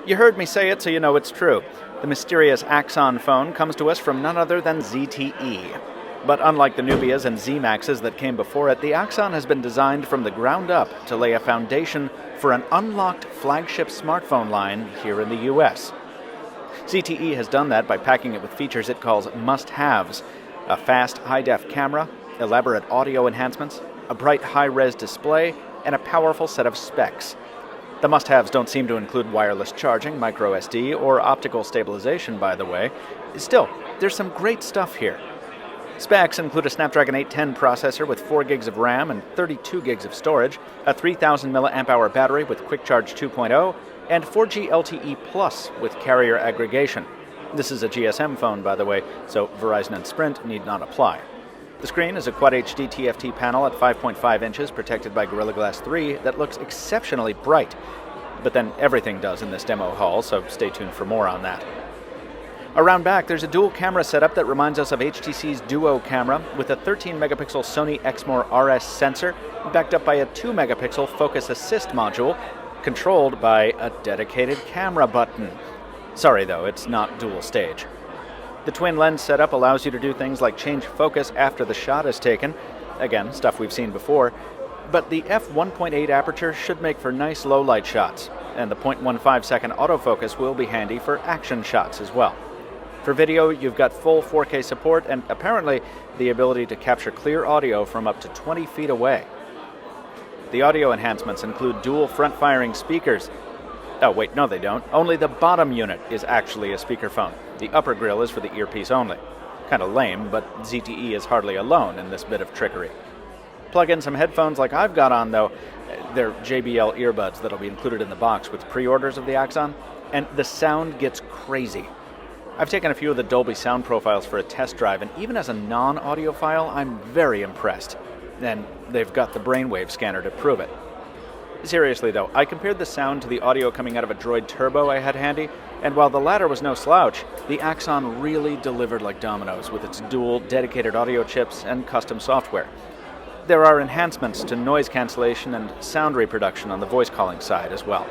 You heard me say it, so you know it's true. The mysterious Axon phone comes to us from none other than ZTE. But unlike the Nubias and Z-Maxes that came before it, the Axon has been designed from the ground up to lay a foundation for an unlocked flagship smartphone line here in the US. ZTE has done that by packing it with features it calls must-haves: a fast high-def camera, elaborate audio enhancements, a bright high-res display, and a powerful set of specs. The must-haves don't seem to include wireless charging, micro SD, or optical stabilization, by the way. Still, there's some great stuff here. Specs include a Snapdragon 810 processor with 4 gigs of RAM and 32 gigs of storage, a 3000 mAh battery with Quick Charge 2.0, and 4G LTE Plus with carrier aggregation. This is a GSM phone, by the way, so Verizon and Sprint need not apply. The screen is a Quad HD TFT panel at 5.5 inches protected by Gorilla Glass 3 that looks exceptionally bright. But then everything does in this demo haul, so stay tuned for more on that. Around back, there's a dual camera setup that reminds us of HTC's Duo camera with a 13-megapixel Sony Exmor RS sensor backed up by a 2-megapixel focus assist module controlled by a dedicated camera button. Sorry though, it's not dual stage. The twin lens setup allows you to do things like change focus after the shot is taken. Again, stuff we've seen before. But the f1.8 aperture should make for nice low light shots, and the 0.15 second autofocus will be handy for action shots as well. For video, you've got full 4K support and apparently the ability to capture clear audio from up to 20 feet away. The audio enhancements include dual front-firing speakers. Oh wait, no they don't. Only the bottom unit is actually a speakerphone. The upper grill is for the earpiece only. Kinda lame, but ZTE is hardly alone in this bit of trickery. Plug in some headphones like I've got on though. They're JBL earbuds that'll be included in the box with pre-orders of the Axon, and the sound gets crazy. I've taken a few of the Dolby sound profiles for a test drive, and even as a non-audiophile, I'm very impressed. And they've got the brainwave scanner to prove it. Seriously though, I compared the sound to the audio coming out of a Droid Turbo I had handy, and while the latter was no slouch, the Axon really delivered like dominoes with its dual dedicated audio chips and custom software. There are enhancements to noise cancellation and sound reproduction on the voice calling side as well.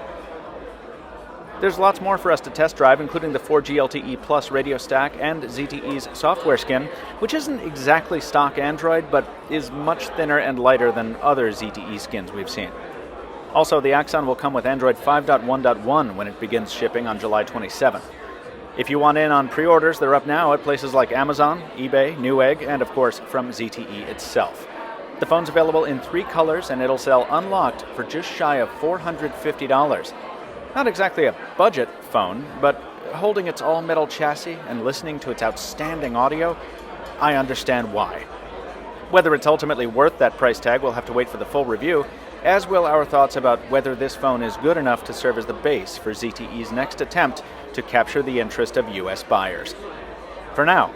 There's lots more for us to test drive, including the 4G LTE Plus radio stack and ZTE's software skin, which isn't exactly stock Android, but is much thinner and lighter than other ZTE skins we've seen. Also, the Axon will come with Android 5.1.1 when it begins shipping on July 27th. If you want in on pre-orders, they're up now at places like Amazon, eBay, Newegg, and of course from ZTE itself. The phone's available in 3 colors, and it'll sell unlocked for just shy of $450. Not exactly a budget phone, but holding its all-metal chassis and listening to its outstanding audio, I understand why. Whether it's ultimately worth that price tag, we'll have to wait for the full review, as will our thoughts about whether this phone is good enough to serve as the base for ZTE's next attempt to capture the interest of US buyers. For now,